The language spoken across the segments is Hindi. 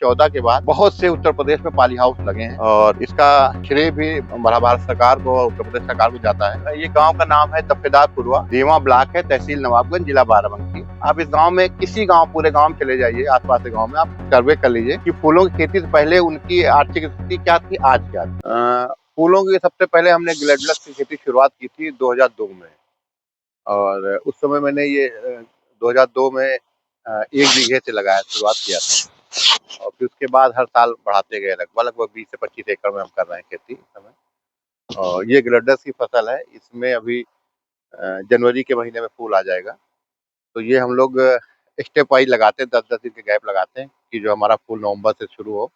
2014 के बाद बहुत से उत्तर प्रदेश में पॉली हाउस लगे हैं और इसका श्रेय भी भारत सरकार को और उत्तर प्रदेश सरकार को जाता है। ये गांव का नाम है दफेदारपुरवा, देवा ब्लॉक है, तहसील नवाबगंज, जिला बाराबंकी। आप इस गांव में किसी गांव, पूरे गांव में चले जाइए, आसपास के गांव में आप सर्वे कर लीजिए कि फूलों की खेती से पहले उनकी आर्थिक स्थिति क्या थी, आज क्या थी। फूलों की सबसे पहले हमने ग्लैडियोलस की खेती शुरुआत की थी 2002 में, और उस समय मैंने ये 2002 में 1 बीघे से लगाया, शुरुआत किया था। और फिर उसके बाद हर साल बढ़ाते गए, लगभग 20 से 25 एकड़ में हम कर रहे हैं खेती इस समय। और ये ग्लैडियोलस की फसल है, इसमें अभी जनवरी के महीने में फूल आ जाएगा। तो ये हम लोग स्टेप वाइज लगाते हैं, 10-10 दिन के गैप लगाते हैं कि जो हमारा फूल नवंबर से शुरू हो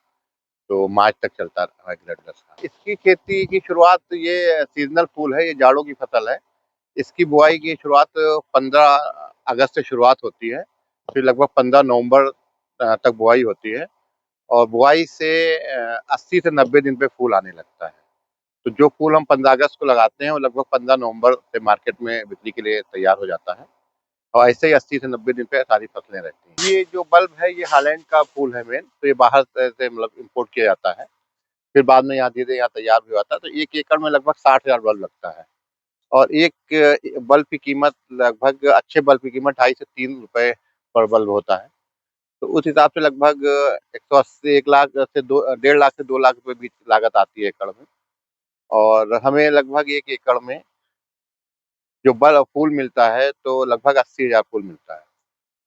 तो मार्च तक चलता है ग्लैडियोलस का। इसकी खेती की शुरुआत, ये सीजनल फूल है, ये जाड़ों की फसल है। इसकी बुआई की शुरुआत 15 अगस्त से शुरुआत होती है, फिर लगभग 15 नवंबर तक बुआई होती है और बुआई से 80 से 90 दिन पे फूल आने लगता है। तो जो फूल हम 15 अगस्त को लगाते हैं वो लगभग 15 नवंबर से मार्केट में बिक्री के लिए तैयार हो जाता है और ऐसे ही 80 से 90 दिन पे सारी फसलें रहती हैं। ये जो बल्ब है ये हॉलैंड का फूल है मेन, तो ये बाहर से मतलब इम्पोर्ट किया जाता है, फिर बाद में यहाँ धीरे यहाँ तैयार भी होता है। तो 1 एकड़ में लगभग 60,000 बल्ब लगता है और एक बल्ब की कीमत, लगभग अच्छे बल्ब की कीमत 2.5 से 3 रुपए पर बल्ब होता है। तो उस हिसाब से लगभग 180, 1 लाख से 1.5 लाख से 2 लाख रुपए बीच लागत आती है एकड़ में। और हमें लगभग 1 एकड़ में जो फूल मिलता है तो लगभग 80,000 फूल मिलता है।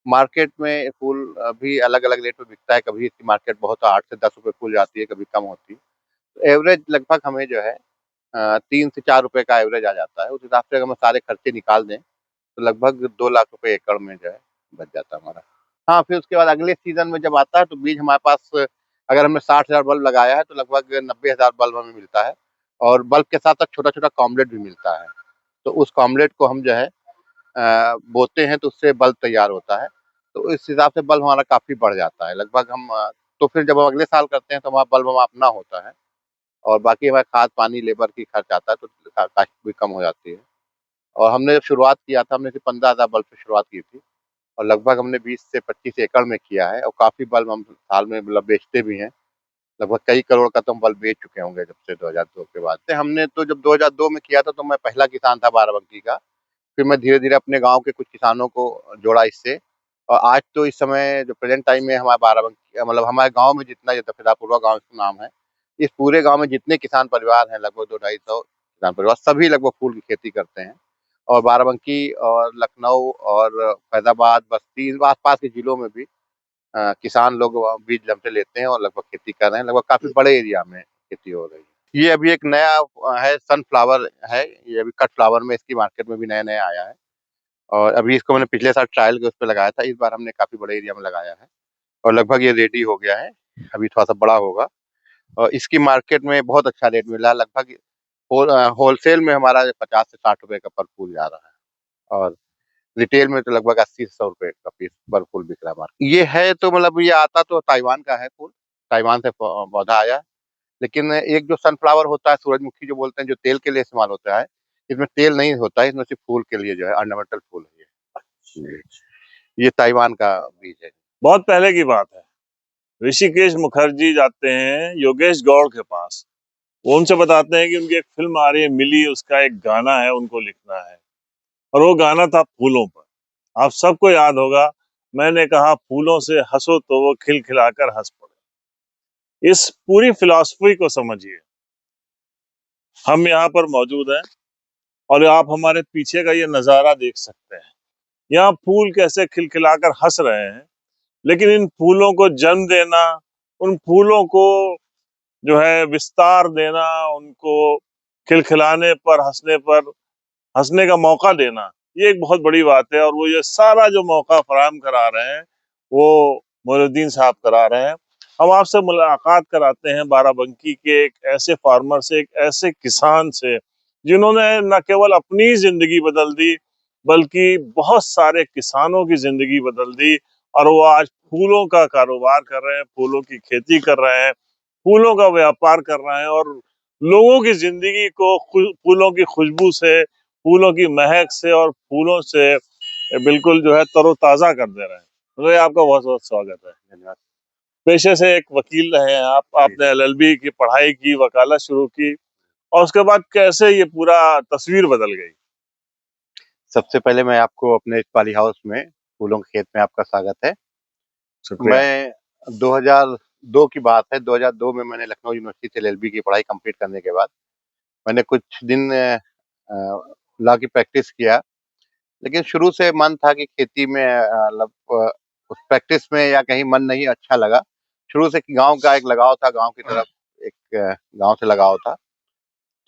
मार्केट में फूल भी अलग-अलग रेट में बिकता है, कभी इसकी मार्केट बहुत 8 से 10 रुपए फूल जाती है, कभी कम होती है। तो एवरेज लगभग हमें जो है 3 से 4 रुपए का एवरेज आ जाता है। उस हिसाब से अगर हम सारे खर्चे निकाल दें तो लगभग 2 लाख रुपए एकड़ में जो है बच जाता है हमारा। हाँ, फिर उसके बाद अगले सीज़न में जब आता है तो बीज हमारे पास, अगर हमने 60,000 बल्ब लगाया है तो लगभग 90,000 बल्ब हमें मिलता है और बल्ब के साथ-साथ छोटा-छोटा कॉम्बलेट भी मिलता है। तो उस कॉम्बलेट को हम जो है बोते हैं तो उससे बल्ब तैयार होता है। तो इस हिसाब से बल्ब हमारा काफ़ी बढ़ जाता है। लगभग हम तो फिर जब हम अगले साल करते हैं तो हमारा बल्ब हमारा अपना होता है और बाकी हमारा खाद, पानी, लेबर की खर्च आता है तो कास्ट भी कम हो जाती है। और हमने जब शुरुआत किया था, हमने सिर्फ 15,000 बल्ब से शुरुआत की थी और लगभग हमने 20 से 25 एकड़ में किया है और काफ़ी बल्ब हम साल में मतलब बेचते भी हैं। लगभग कई करोड़ का तो हम बल्ब बेच चुके होंगे जब से 2002 के बाद से। हमने तो जब 2002 में किया था तो मैं पहला किसान था बाराबंकी का। फिर मैं धीरे-धीरे अपने गाँव के कुछ किसानों को जोड़ा इससे और आज तो इस समय जो प्रेज़ेंट टाइम में हमारे बाराबंकी, मतलब हमारे गाँव में जितना, ये दफेदारपुरवा गाँव इसका नाम है, इस पूरे गाँव में जितने किसान परिवार हैं, लगभग 2-250 किसान परिवार, सभी लगभग फूल की खेती करते हैं। और बाराबंकी और लखनऊ और फैज़ाबाद, बस्ती, आस-पास के जिलों में भी किसान लोग बीज हमसे लेते हैं और लगभग खेती कर रहे हैं। लगभग काफ़ी बड़े एरिया में खेती हो रही है। ये अभी एक नया है, सनफ्लावर है, ये अभी कट फ्लावर में इसकी मार्केट में भी नया-नया आया है और अभी इसको मैंने पिछले साल ट्रायल के उस पे लगाया था। इस बार हमने काफ़ी बड़े एरिया में लगाया है और लगभग ये रेडी हो गया है, अभी थोड़ा-सा बड़ा होगा और इसकी मार्केट में बहुत अच्छा रेट मिला है। लगभग होलसेल में हमारा 50 से 60 रुपए का पर फूल जा रहा है और रिटेल में तो लगभग 80 से 100 रुपए का पीस पर फूल बिक रहा है मार्केट। ये है तो मतलब ये आता तो ताइवान का है फूल, ताइवान से पौधा आया है। लेकिन एक जो सनफ्लावर होता है, सूरजमुखी जो बोलते हैं, जो तेल के लिए इस्तेमाल होता है, इसमें तेल नहीं होता है, इसमें सिर्फ़ फूल के लिए जो है ऑर्नामेंटल फूल है ये। ये ताइवान का बीज है। बहुत पहले की बात है, ऋषिकेश मुखर्जी जाते हैं योगेश गौड़ के पास। वो उनसे बताते हैं कि उनकी एक फिल्म आ रही है मिली, उसका एक गाना है, उनको लिखना है और वो गाना था फूलों पर। आप सबको याद होगा, मैंने कहा फूलों से हंसो तो वो खिलखिलाकर हंस पड़े। इस पूरी फिलॉसफी को समझिए। हम यहाँ पर मौजूद हैं और आप हमारे पीछे का ये नजारा देख सकते हैं। यहाँ फूल कैसे खिलखिलाकर हंस रहे हैं, लेकिन इन फूलों को जन्म देना, उन फूलों को जो है विस्तार देना, उनको खिलखिलाने पर, हंसने पर, हंसने का मौका देना, ये एक बहुत बड़ी बात है। और वो ये सारा जो मौका फराहम करा रहे हैं वो मोइनुद्दीन साहब करा रहे हैं। हम आपसे मुलाकात कराते हैं बाराबंकी के एक ऐसे फार्मर से, एक ऐसे किसान से जिन्होंने न केवल अपनी जिंदगी बदल दी बल्कि बहुत सारे किसानों की जिंदगी बदल दी। और वो आज फूलों का कारोबार कर रहे हैं, फूलों की खेती कर रहे हैं, फूलों का व्यापार कर रहे हैं और लोगों की जिंदगी को फूलों की खुशबू से, फूलों की महक से और फूलों से बिल्कुल जो है तरोताजा कर दे रहे हैं। तो ये आपका बहुत बहुत स्वागत है। धन्यवाद। पेशे से एक वकील रहे हैं आप, जी आपने जी। एलएलबी की पढ़ाई की, वकालत शुरू की, और उसके बाद कैसे ये पूरा तस्वीर बदल गई? सबसे पहले मैं आपको अपने इस पॉली हाउस में, फूलों के खेत में आपका स्वागत है। शुक्रिया। मैं 2002 की बात है, 2002 में मैंने लखनऊ यूनिवर्सिटी से एलएलबी की पढ़ाई कंप्लीट करने के बाद मैंने कुछ दिन लॉ की प्रैक्टिस किया। लेकिन शुरू से मन था कि खेती में उस प्रैक्टिस में या कहीं मन नहीं अच्छा लगा। शुरू से गाँव का एक लगाव था, गाँव की तरफ एक गाँव से लगाव था।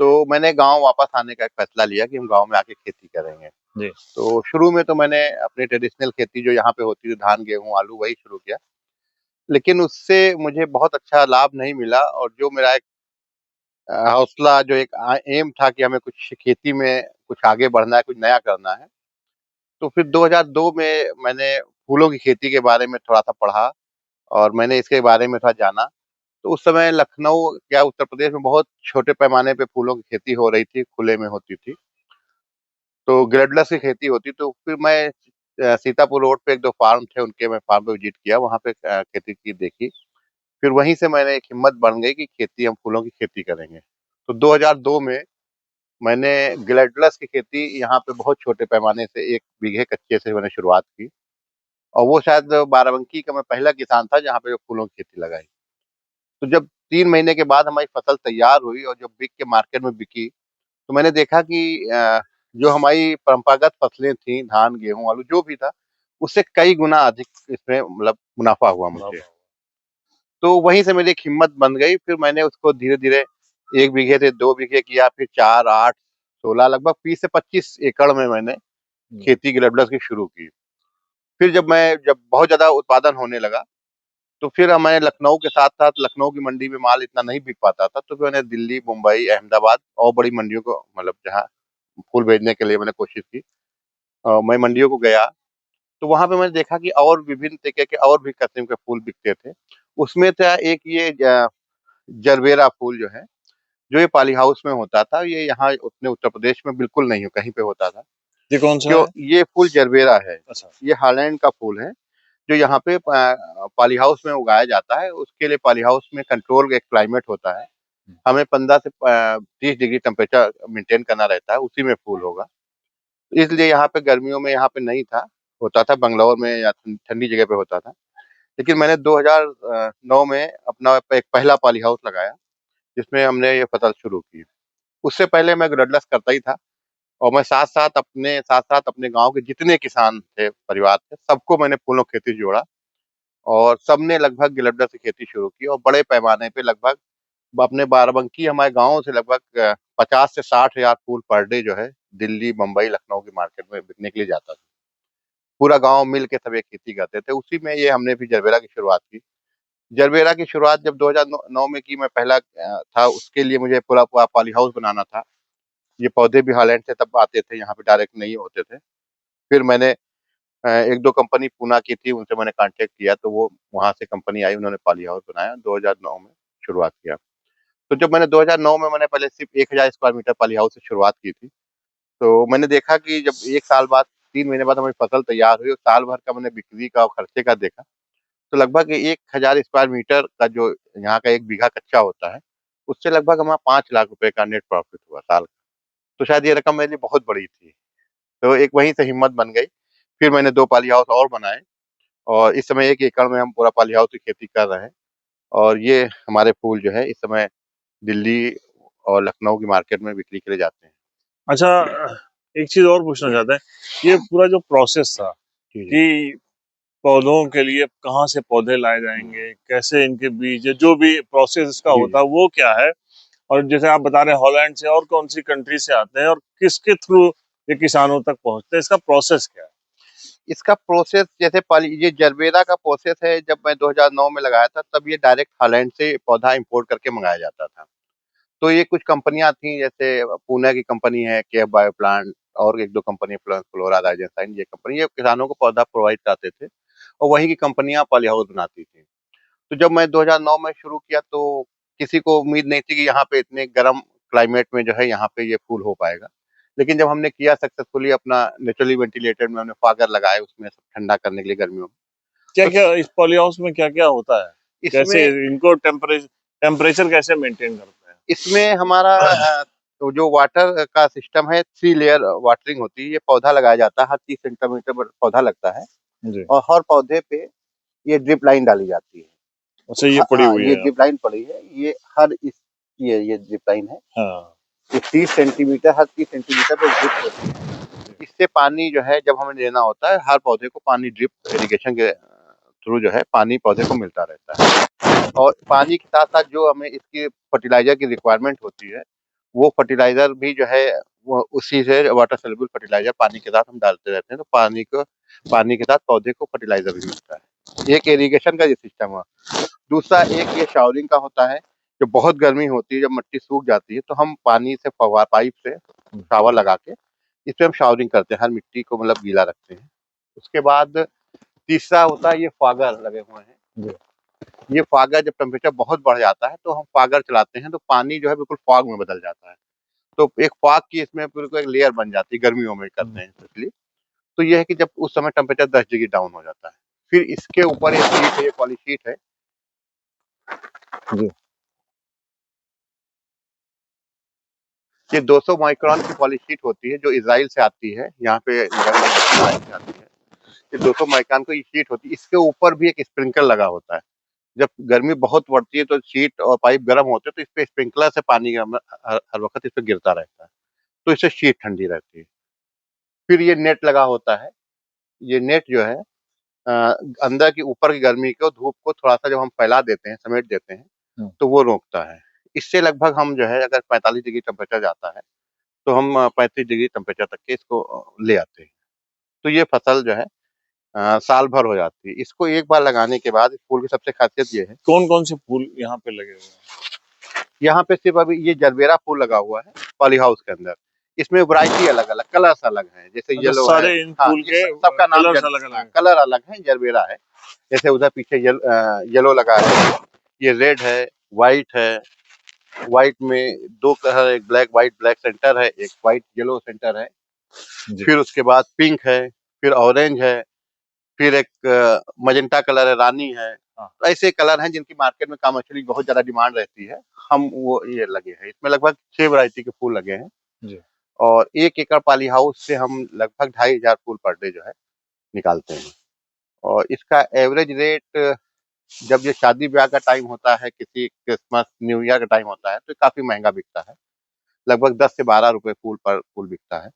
तो मैंने गाँव वापस आने का एक फैसला लिया कि हम गाँव में आके खेती करेंगे। जी। तो शुरू में तो मैंने अपनी ट्रेडिशनल खेती जो यहाँ पे होती थी, धान, गेहूँ, आलू, वही शुरू किया। लेकिन उससे मुझे बहुत अच्छा लाभ नहीं मिला, और जो मेरा एक हौसला, जो एक एम था कि हमें कुछ खेती में कुछ आगे बढ़ना है, कुछ नया करना है। तो फिर 2002 में मैंने फूलों की खेती के बारे में थोड़ा-सा पढ़ा, और मैंने इसके बारे में थोड़ा जाना। तो उस समय लखनऊ, क्या उत्तर प्रदेश में, बहुत छोटे पैमाने पे फूलों की खेती हो रही थी, खुले में होती थी। तो ग्लैडुलस की खेती होती, तो फिर मैं सीतापुर रोड पे 1-2 फार्म थे उनके, मैं फार्म पे विज़िट किया, वहाँ पे खेती की देखी। फिर वहीं से मैंने एक हिम्मत बन गई कि खेती, हम फूलों की खेती करेंगे। तो 2002 में मैंने ग्लैडुलस की खेती यहाँ पे बहुत छोटे पैमाने से 1 बीघे कच्चे से मैंने शुरुआत की, और वो शायद बाराबंकी का मैं पहला किसान था जहाँ पे फूलों की खेती लगाई। तो जब 3 महीने के बाद हमारी फसल तैयार हुई और जब बिक के मार्केट में बिकी, तो मैंने देखा कि जो हमारी परंपरागत फसलें थी, धान, गेहूँ, आलू, जो भी था, उससे कई गुना अधिक इसमें मतलब मुनाफ़ा हुआ मुझे। तो वहीं से मेरी एक हिम्मत बन गई, फिर मैंने उसको धीरे-धीरे 1 बीघे से 2 बीघे किया, फिर 4, 8, 16, लगभग 20 से 25 एकड़ में मैंने हुँ। खेती ग्लैडुलस की शुरू की। फिर जब बहुत ज़्यादा उत्पादन होने लगा, तो फिर मैं लखनऊ के साथ-साथ, लखनऊ की मंडी में माल इतना नहीं बिक पाता था, तो फिर मैंने दिल्ली, मुंबई, अहमदाबाद और बड़ी मंडियों को, मतलब जहाँ फूल भेजने के लिए मैंने कोशिश की। मैं मंडियों को गया, तो वहाँ पे मैंने देखा कि और विभिन्न तरीके के और भी किस्म के फूल बिकते थे। उसमें था एक ये जरबेरा फूल जो है, जो ये पॉली हाउस में होता था, ये यहाँ अपने उत्तर प्रदेश में बिल्कुल नहीं कहीं पे होता था। ये कौन सा क्यों? है? ये फूल जरबेरा है, अच्छा। ये हालैंड का फूल है, जो यहाँ पे पॉली हाउस में उगाया जाता है। उसके लिए पॉली हाउस में कंट्रोल एक क्लाइमेट होता है। हमें 15 से 30 डिग्री टेम्परेचर मेंटेन करना रहता है, उसी में फूल होगा। इसलिए यहाँ पे गर्मियों में यहाँ पे नहीं था, होता था बंगलौर में या ठंडी जगह पे होता था। लेकिन मैंने 2009 में अपना एक पहला पॉली हाउस लगाया, जिसमें हमने ये फसल शुरू की। उससे पहले मैं ग्लैडुलस करता ही था, और मैं साथ-साथ अपने गाँव के जितने किसान थे, परिवार थे, सबको मैंने फूलों की खेती से जोड़ा, और सबने लगभग ग्लैडुलस की खेती शुरू की, और बड़े पैमाने पे लगभग अपने बाराबंकी, हमारे गाँव से लगभग 50 से 60 हज़ार फूल पर डे जो है, दिल्ली, मुंबई, लखनऊ की मार्केट में बिकने के लिए जाता था। पूरा गाँव मिल के सब एक खेती करते थे, उसी में ये हमने भी जरबेरा की शुरुआत की। जरबेरा की शुरुआत जब 2009 में की, मैं पहला था, उसके लिए मुझे पूरा पूरा पॉली हाउस बनाना था। ये पौधे भी हॉलैंड से तब आते थे, यहाँ पे डायरेक्ट नहीं होते थे। फिर मैंने 1-2 कंपनी पूना की थी, उनसे मैंने कॉन्टैक्ट किया, तो वो वहाँ से कंपनी आई, उन्होंने पॉली हाउस बनाया, 2009 में शुरुआत किया। तो जब मैंने 2009 में मैंने पहले सिर्फ़ 1000 स्क्वायर मीटर पॉली हाउस से शुरुआत की थी, तो मैंने देखा कि जब 1 साल बाद, 3 महीने बाद हमारी फसल तैयार हुई, और साल भर का मैंने बिक्री का और खर्चे का देखा, तो लगभग 1000 स्क्वायर मीटर का जो यहाँ का 1 बीघा कच्चा होता है, उससे लगभग हमारा 5 लाख रुपए का नेट प्रॉफ़िट हुआ साल का। तो शायद ये रकम मेरे लिए बहुत बड़ी थी। तो एक वहीं से हिम्मत बन गई। फिर मैंने 2 पॉली हाउस और बनाए, और इस समय 1 एकड़ में हम पूरा पॉली हाउस की खेती कर रहे हैं, और ये हमारे फूल जो है इस समय दिल्ली और लखनऊ की मार्केट में बिक्री के लिए जाते हैं। अच्छा, एक चीज़ और पूछना चाहते हैं, ये पूरा जो प्रोसेस था जी, जी। कि पौधों के लिए कहाँ से पौधे लाए हुँ। जाएँगे, कैसे इनके बीज, जो भी प्रोसेस इसका जी, होता जी। है वो क्या है? और जैसे आप बता रहे हैं हॉलैंड से, और कौन-सी कंट्री से आते हैं, और किसके थ्रू ये किसानों तक पहुँचते हैं? इसका प्रोसेस क्या है? इसका प्रोसेस, जैसे पॉली ये जरबेरा का प्रोसेस है, जब मैं 2009 में लगाया था, तब ये डायरेक्ट हॉलैंड से पौधा इम्पोर्ट करके मँगाया जाता था। तो ये कुछ कंपनियाँ थी, जैसे पुणे की कंपनी है केफ बायो प्लांट, और 1-2 कंपनी फ्लोरा, राजेसाइन, ये कंपनी, ये किसानों को पौधा प्रोवाइड कराते थे, और वहीं की कंपनियाँ पॉली हाउस बनाती थी। तो जब मैं 2009 में शुरू किया, तो किसी को उम्मीद नहीं थी कि यहाँ पे इतने गर्म क्लाइमेट में जो है यहाँ पे ये फूल हो पाएगा। लेकिन जब हमने किया सक्सेसफुली, अपना नेचुरली वेंटिलेटेड में हमने फ़ागर लगाए उसमें सब ठंडा करने के लिए गर्मियों में। तो क्या-क्या इस पॉली हाउस में क्या-क्या होता है? कैसे इसमें इनको टेम्परेचर कैसे मेंटेन करते हैं? इसमें हमारा तो जो वाटर का सिस्टम है, 3 लेयर वाटरिंग होती है। ये पौधा लगाया जाता है, हर 30 सेंटीमीटर पर पौधा लगता है जी। और हर पौधे पे ये ड्रिप लाइन डाली जाती है। अच्छा, ये पड़ी हाँ, हुई ये है। ड्रिप लाइन पड़ी है। ये हर इस ये ड्रिप लाइन है। हाँ। ये 30 सेंटीमीटर, हर 30 सेंटीमीटर पे ड्रिप होती है। इससे पानी जो है जब हमें देना होता है, हर पौधे को पानी ड्रिप इरिगेशन के थ्रू जो है पानी पौधे को मिलता रहता है। और पानी के साथ-साथ जो हमें इसकी फर्टिलाइज़र की रिक्वायरमेंट होती है, वो फर्टिलाइज़र भी जो है वो उसी से वाटर सॉल्युबल फर्टिलाइज़र पानी के साथ हम डालते रहते हैं, तो पानी के साथ पौधे को फर्टिलाइज़र भी मिलता है। एक इरिगेशन का ये सिस्टम हुआ। दूसरा एक ये शावरिंग का होता है, जब बहुत गर्मी होती है, जब मिट्टी सूख जाती है, तो हम पानी से फव्वारा पाइप से शावर लगा के इसपे हम शावरिंग करते हैं, हर मिट्टी को मतलब गीला रखते हैं। उसके बाद तीसरा होता है ये फॉगर लगे हुए हैं। जी। ये फॉगर जब टेम्परेचर बहुत बढ़ जाता है, तो हम फॉगर चलाते हैं, तो पानी जो है बिल्कुल फॉग में बदल जाता है। तो एक फॉग की इसमें बिल्कुल एक लेयर बन जाती है, गर्मियों में करते हैं स्पेशली। तो ये है कि जब उस समय टेम्परेचर 10 डिग्री डाउन हो जाता है। फिर इसके ऊपर एक शीट है, ये पॉली शीट है। जी। ये 200 माइक्रोन की पॉली शीट होती है, जो इज़राइल से आती है। यहाँ पे इज़राइल से आती है। ये 200 माइक्रोन की शीट होती है। इसके ऊपर भी एक स्प्रिंकलर लगा होता है। जब गर्मी बहुत बढ़ती है, तो शीट और पाइप गर्म होते हैं, तो इसपे स्प्रिंकलर से पानी हर वक़्त इस पे गिरता रहता है। तो इससे शीट ठंडी रहती है। फिर ये नेट लगा होता है। ये नेट जो है अ, अंदर की ऊपर की गर्मी को, धूप को थोड़ा-सा जब हम फैला देते हैं, समेट देते हैं, हुँ। तो वो रोकता है। इससे लगभग हम जो है अगर 45 डिग्री टेम्परेचर जाता है, तो हम 35 डिग्री टेम्परेचर तक के इसको ले आते हैं। तो ये फसल जो है साल भर हो जाती है। इसको एक बार लगाने के बाद इस फूल की सबसे खासियत ये है, कौन-कौन से फूल यहाँ पे लगे हुए हैं? यहाँ पे सिर्फ़ अभी ये जरबेरा फूल लगा हुआ है पॉली हाउस के अंदर। इसमें वैरायटी अलग-अलग, कलर्स अलग हैं। जैसे अच्छा, येलो है। सारे इन हाँ, फूल ये के सबका नाम कलर्स अलग-अलग हैं। कलर अलग है, जरबेरा है। जैसे उधर पीछे येलो लगा है, ये रेड है, व्हाइट है। व्हाइट में 2 कलर, एक ब्लैक व्हाइट, ब्लैक सेंटर है, एक व्हाइट येलो सेंटर है। जी। फिर उसके बाद पिंक है, फिर ऑरेंज है, फिर एक मजेंटा कलर है, रानी है। हाँ। तो ऐसे कलर हैं जिनकी मार्केट में कमर्शियली बहुत ज़्यादा डिमांड रहती है। हम वो ये लगे हैं। इसमें लगभग 6 वैरायटी के फूल लगे हैं जी। और 1 एकड़ पॉली हाउस से हम लगभग 2500 फूल पर डे जो है निकालते हैं। और इसका एवरेज रेट जब ये शादी-ब्याह का टाइम होता है, किसी क्रिसमस, न्यू ईयर का टाइम होता है, तो काफ़ी महँगा बिकता है। लगभग 10 से 12 रुपए फूल पर फूल बिकता है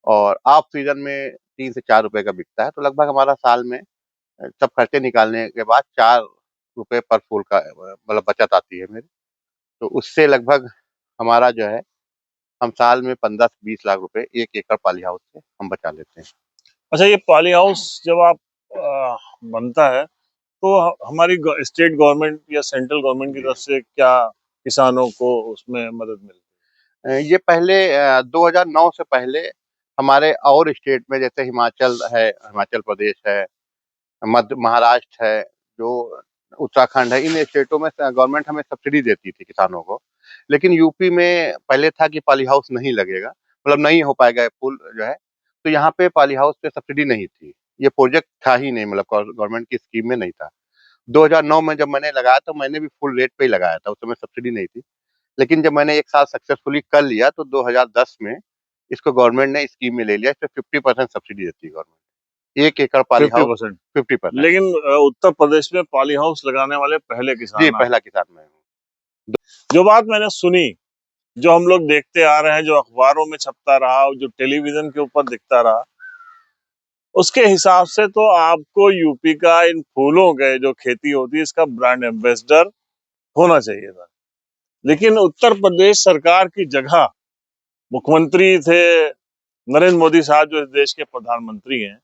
और ऑफ सीज़न में 3 से 4 रुपए का बिकता है। तो लगभग हमारा साल में सब खर्चे निकालने के बाद 4 रुपए पर फूल का मतलब बचत आती है मेरी। तो उससे लगभग हमारा जो है, हम साल में 15 से 20 लाख रुपए 1 एकड़ पॉली हाउस से हम बचा लेते हैं। अच्छा, ये पॉली हाउस जब आप बनता है, तो हमारी स्टेट गवर्नमेंट या सेंट्रल गवर्नमेंट की जी। तरफ से क्या किसानों को उसमें मदद मिलती ये पहले 2009 से पहले हमारे और स्टेट में जैसे हिमाचल है, हिमाचल प्रदेश है, मध्य महाराष्ट्र है, जो उत्तराखंड है, इन स्टेटों में गवर्नमेंट हमें सब्सिडी देती थी किसानों को। लेकिन यूपी में पहले था कि पॉली हाउस नहीं लगेगा, मतलब नहीं हो पाएगा ये फूल जो है, तो यहाँ पे पॉली हाउस पे सब्सिडी नहीं थी। ये प्रोजेक्ट था ही नहीं, मतलब गवर्नमेंट की स्कीम में नहीं था। 2009 में जब मैंने लगाया तो मैंने भी फुल रेट पे ही लगाया था, उस समय सब्सिडी नहीं थी। लेकिन जब मैंने 1 साल सक्सेसफुली कर लिया तो 2010 में इसको गवर्नमेंट ने स्कीम में ले लिया। इस पे 50% सब्सिडी देती है गवर्नमेंट। 1 एकड़ है? Poly house 50%। 50%। लेकिन उत्तर प्रदेश में पॉली हाउस लगाने वाले पहले जी, किसान आप। पहला किसान मैं हूँ। जो बात मैंने सुनी, जो हम लोग देखते आ रहे हैं, जो अखबारों में छपता रहा, जो टेलीविजन के ऊपर दिखता रहा, उसके हिसाब से तो आपको यूपी का इन फूलों के जो खेती होती है, इसका ब्रांड एम्बेसडर होना चाहिए था। लेकिन उत्तर प्रदेश सरकार की जगह मुख्यमंत्री थे नरेंद्र मोदी साहब, जो इस देश के प्रधानमंत्री हैं,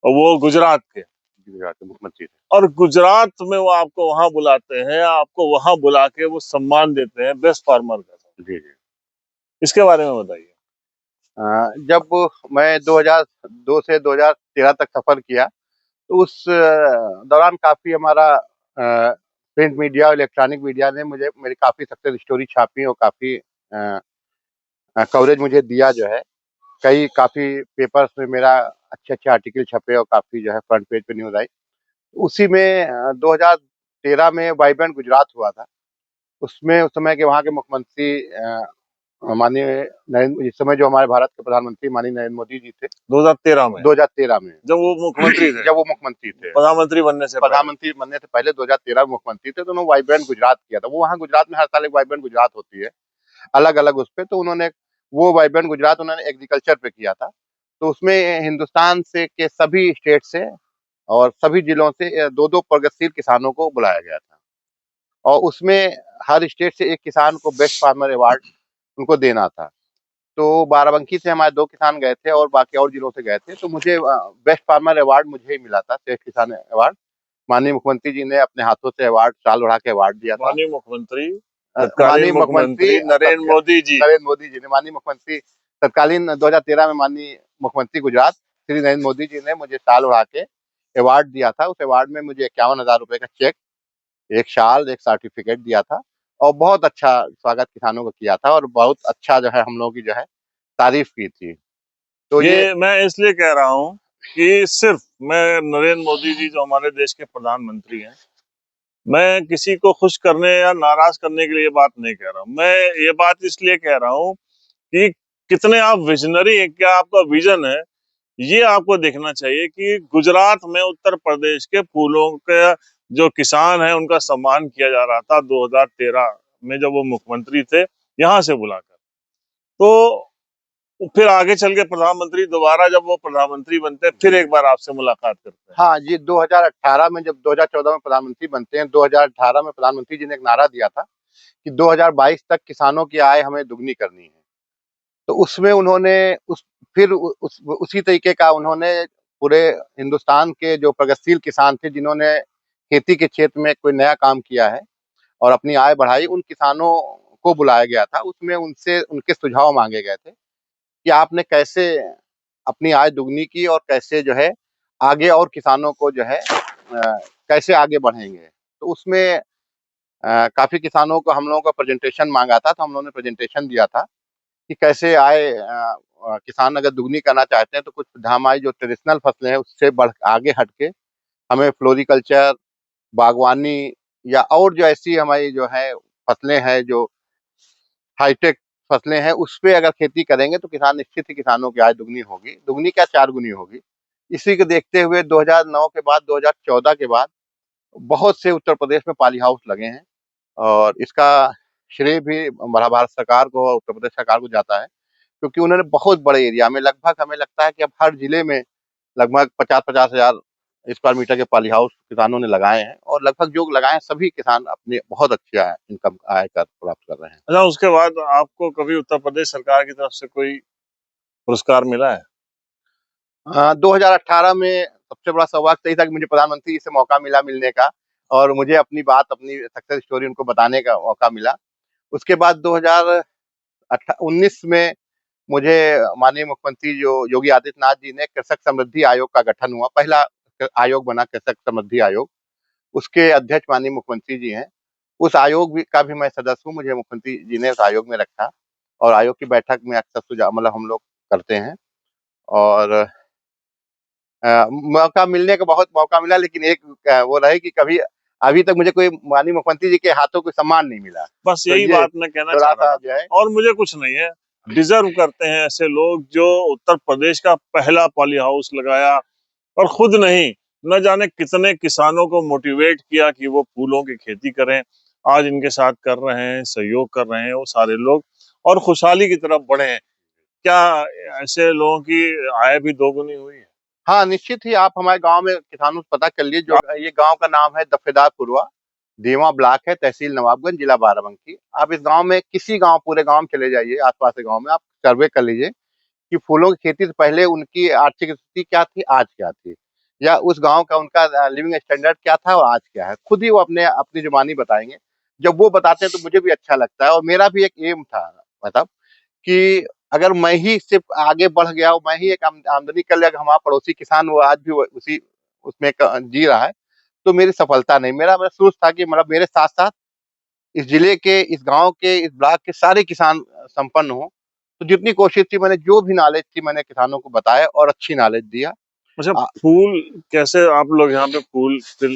और वो गुजरात के। गुजरात के मुख्यमंत्री थे। और गुजरात में वो आपको वहां बुलाते हैं, आपको वहां बुला के वो सम्मान देते हैं बेस्ट फार्मर का। जी, जी। इसके बारे में बताइए। जब मैं 2002 से 2013 तक सफ़र किया, तो उस दौरान काफ़ी हमारा प्रिंट मीडिया और इलेक्ट्रॉनिक मीडिया ने मुझे मेरी काफ़ी सक्सेस स्टोरी छापी और काफ़ी कवरेज मुझे दिया जो है। कई काफ़ी पेपर्स में मेरा अच्छे-अच्छे आर्टिकल छपे और काफ़ी जो है फ्रंट पेज पे न्यूज़ आई। उसी में 2000 2013 में वाइब्रेंट गुजरात हुआ था। उसमें उस समय के वहाँ के मुख्यमंत्री माननीय नरेंद्र, इस समय जो हमारे भारत के प्रधानमंत्री माननीय नरेंद्र मोदी जी थे 2013 में 2013 में, जब वो मुख्यमंत्री थे, जब वो मुख्यमंत्री थे, प्रधानमंत्री बनने से पहले 2013 में मुख्यमंत्री थे, तो उन्होंने वाइब्रेंट गुजरात किया था। वो वहाँ गुजरात में हर साल एक वाइब्रेंट गुजरात होती है, अलग अलग उस पे, तो उन्होंने वो वाइब्रेंट गुजरात उन्होंने एग्रीकल्चर पे किया था। तो उसमें हिंदुस्तान से के सभी स्टेट से और सभी जिलों से दो दो प्रगतिशील किसानों को बुलाया गया था, और उसमें हर स्टेट से एक किसान को बेस्ट फार्मर अवार्ड उनको देना था। तो बाराबंकी से हमारे 2 किसान गए थे और बाकी और जिलों से गए थे, तो मुझे बेस्ट फार्मर अवार्ड मुझे ही मिला था, श्रेष्ठ किसान अवार्ड। माननीय मुख्यमंत्री जी ने अपने हाथों से अवार्ड, शाल ओढ़ा के अवार्ड दिया था। माननीय मुख्यमंत्री माननीय मुख्यमंत्री नरेंद्र मोदी जी, माननीय मुख्यमंत्री तत्कालीन 2013 में माननीय मुख्यमंत्री गुजरात श्री नरेंद्र मोदी जी ने मुझे शाल ओढ़ा के अवार्ड दिया था। उस अवार्ड में मुझे 51,000 रुपए का चेक, एक शाल, एक सर्टिफिकेट दिया था, और बहुत अच्छा स्वागत किसानों को किया था, और बहुत अच्छा जो है हम लोगों की जो है तारीफ की थी। तो ये ये मैं इसलिए कह रहा हूँ कि सिर्फ मैं नरेंद्र मोदी जी जो हमारे देश के प्रधानमंत्री हैं, मैं किसी को खुश करने या नाराज करने के लिए ये बात नहीं कह रहा हूँ। मैं ये बात इसलिए कह रहा हूँ कि कितने आप विजनरी हैं, क्या आपका विजन है, ये आपको देखना चाहिए कि गुजरात में उत्तर प्रदेश के फूलों के जो किसान हैं उनका सम्मान किया जा रहा था 2013 में जब वो मुख्यमंत्री थे, यहाँ से बुलाकर। तो फिर आगे चल के प्रधानमंत्री दोबारा जब वो प्रधानमंत्री बनते हैं फिर एक बार आपसे मुलाकात करते हैं। हाँ जी, 2018 में, जब 2014 में प्रधानमंत्री बनते हैं, 2018 में प्रधानमंत्री जी ने एक नारा दिया था कि 2022 तक किसानों की आय हमें दुगनी करनी है। तो उसमें उन्होंने उसी तरीके का उन्होंने पूरे हिंदुस्तान के जो प्रगतिशील किसान थे, जिन्होंने खेती के क्षेत्र में कोई नया काम किया है और अपनी आय बढ़ाई, उन किसानों को बुलाया गया था। उसमें उनसे उनके सुझाव मांगे गए थे कि आपने कैसे अपनी आय दुगनी की, और कैसे जो है आगे और किसानों को जो है कैसे आगे बढ़ेंगे। तो उसमें काफी किसानों को हम लोगों का प्रेजेंटेशन मांगा था, तो हम लोगों ने प्रेजेंटेशन दिया था कि कैसे आय किसान अगर दुगनी करना चाहते हैं, तो कुछ हमारी जो ट्रेडिशनल फसलें हैं उससे बढ़ आगे हट के हमें फ्लोरिकल्चर, बागवानी, या और जो ऐसी हमारी जो है फसलें हैं, जो हाईटेक फसलें हैं, उस पे अगर खेती करेंगे तो किसान, निश्चित ही किसानों की आय दुगनी होगी, दुगनी क्या 4 गुनी होगी। इसी को देखते हुए 2009 के बाद, 2014 के बाद बहुत से उत्तर प्रदेश में पॉली हाउस लगे हैं, और इसका श्रेय भी भारत सरकार को और उत्तर प्रदेश सरकार को जाता है, क्योंकि उन्होंने बहुत बड़े एरिया में, लगभग हमें लगता है कि अब हर जिले में लगभग 50-50 हजार स्क्वायर मीटर के पॉली हाउस किसानों ने लगाए हैं, और लगभग जो लगाए हैं सभी किसान अपने बहुत अच्छी इनकम आय कर प्राप्त कर रहे हैं। अच्छा, उसके बाद आपको कभी उत्तर प्रदेश सरकार की तरफ से कोई पुरस्कार मिला है? 2018 में सबसे बड़ा सौभाग्य यही था कि मुझे प्रधानमंत्री जी से मौका मिला मिलने का, और मुझे अपनी बात, अपनी सक्सेस स्टोरी उनको बताने का मौका मिला। उसके बाद 2019 में मुझे माननीय मुख्यमंत्री जो योगी आदित्यनाथ जी ने कृषक समृद्धि आयोग का गठन हुआ, पहला आयोग बना कृषक समृद्धि आयोग, उसके अध्यक्ष माननीय मुख्यमंत्री जी हैं। उस आयोग का भी मैं सदस्य हूँ, मुझे मुख्यमंत्री जी ने उस आयोग में रखा, और आयोग की बैठक में अक्सर सुझाव मतलब हम लोग करते हैं, और मौका मिलने का बहुत मौका मिला, लेकिन एक वो रहे कि कभी अभी तक मुझे कोई माननीय मुख्यमंत्री जी के हाथों कोई सम्मान नहीं मिला। बस तो यही ये बात मैं कहना चाह रहा थोड़ा-सा था, जो है, और मुझे कुछ नहीं है, डिजर्व करते हैं ऐसे लोग जो उत्तर प्रदेश का पहला पॉली हाउस लगाया, और खुद नहीं, न जाने कितने किसानों को मोटिवेट किया कि वो फूलों की खेती करें। आज इनके साथ कर रहे हैं, सहयोग कर रहे हैं वो सारे लोग, और खुशहाली की तरफ बढ़े हैं। क्या ऐसे लोगों की आय भी दोगुनी हुई है? हाँ, निश्चित ही आप हमारे गाँव में किसानों से पता कर लीजिए, जो ये गाँव का नाम है दफेदार पुरवा, देवा ब्लॉक है, तहसील नवाबगंज, जिला बाराबंकी। आप इस गाँव में किसी गाँव, पूरे गाँव में चले जाइए, आस-पास के गाँव में आप सर्वे कर लीजिए कि फूलों की खेती से पहले उनकी आर्थिक स्थिति क्या थी, आज क्या थी? या उस गाँव का उनका लिविंग स्टैंडर्ड क्या था और आज क्या है? खुद ही वो अपनी जुबानी बताएँगे। जब वो बताते हैं तो मुझे भी अच्छा लगता है, और मेरा भी एक एम था, मतलब कि अगर मैं ही सिर्फ आगे बढ़ गया और मैं ही एक आमदनी कर लिया, हमारा पड़ोसी किसान वो आज भी उसी उसमें जी रहा है, तो मेरी सफलता नहीं। मेरा मेरा सोच था कि मतलब मेरे साथ-साथ इस जिले के, इस गाँव के, इस ब्लॉक के सारे किसान संपन्न हों। तो जितनी कोशिश थी, मैंने जो भी नॉलेज थी मैंने किसानों को बताया और अच्छी नॉलेज दिया। अच्छा, आ, फूल कैसे आप लोग यहाँ पे फूल फिर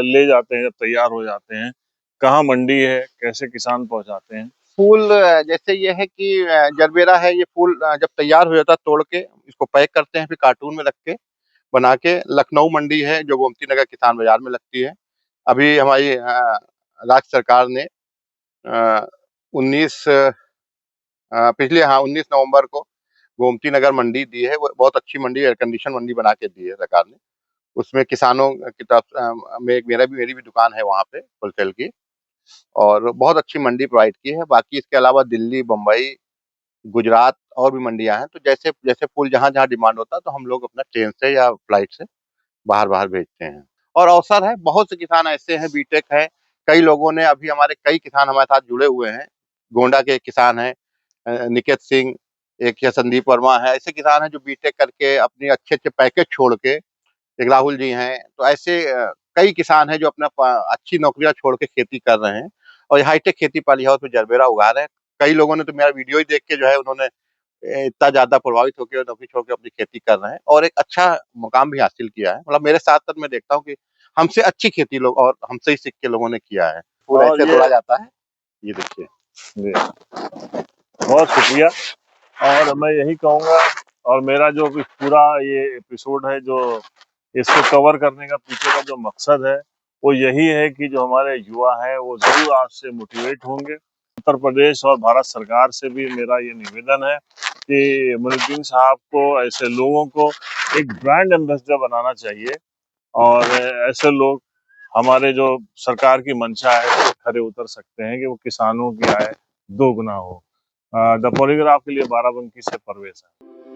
ले जाते हैं जब तैयार हो जाते हैं? कहाँ मंडी है? कैसे किसान पहुंचाते हैं? फूल जैसे ये है कि जरबेरा है, ये फूल जब तैयार हो जाता है तोड़ के इसको पैक करते हैं, फिर कार्टून में रख के बना के लखनऊ मंडी है जो गोमती नगर किसान बाजार में लगती है। अभी हमारी राज्य सरकार ने 19 पिछले 19 नवंबर को गोमती नगर मंडी दी है। वो बहुत अच्छी मंडी, एयर कंडीशन मंडी बना के दी है सरकार ने। उसमें किसानों की तरफ मेरी भी दुकान है वहाँ पे होलसेल की, और बहुत अच्छी मंडी प्रोवाइड की है। बाकी इसके अलावा दिल्ली, बम्बई, गुजरात और भी मंडियां हैं। तो जैसे जैसे फूल जहाँ जहाँ डिमांड होता है तो हम लोग अपना ट्रेन से या फ्लाइट से बाहर बाहर भेजते हैं। और अवसर है, बहुत से किसान ऐसे हैं, बीटेक है, कई लोगों ने अभी हमारे कई किसान हमारे साथ जुड़े हुए हैं। गोंडा के एक किसान हैं, निकेत सिंह, एक है संदीप वर्मा है। ऐसे किसान हैं जो बीटेक करके अपनी अच्छे अच्छे पैकेज छोड़ के, एक राहुल जी हैं। तो ऐसे कई किसान हैं जो अपना अच्छी नौकरियां छोड़ के खेती कर रहे हैं और हाईटेक खेती पॉली हाउस में जरबेरा उगा रहे हैं। कई लोगों ने तो मेरा वीडियो ही देख के जो है उन्होंने इतना ज्यादा प्रभावित होकर नौकरी छोड़ के अपनी खेती कर रहे हैं और एक अच्छा मुकाम भी हासिल किया है। मतलब मेरे साथ साथ मैं देखता हूँ कि हमसे अच्छी खेती लोग और हमसे ही सीख के लोगों ने किया है। फूल और ऐसे ये तोड़ा जाता है, ये देखिए। जी, बहुत शुक्रिया। और मैं यही कहूँगा, और मेरा जो भी पूरा ये एपिसोड है, जो इसको कवर करने का पीछे का जो मकसद है, वो यही है कि जो हमारे युवा हैं वो ज़रूर आपसे मोटिवेट होंगे। उत्तर प्रदेश और भारत सरकार से भी मेरा ये निवेदन है कि मोइनुद्दीन साहब को, ऐसे लोगों को एक ब्रांड एम्बेसडर बनाना चाहिए। और ऐसे लोग हमारे जो सरकार की मंशा है उससे खरे उतर सकते हैं कि वो किसानों की आय दोगुना हो। द पॉलीग्राफ के लिए बाराबंकी से परवेज है।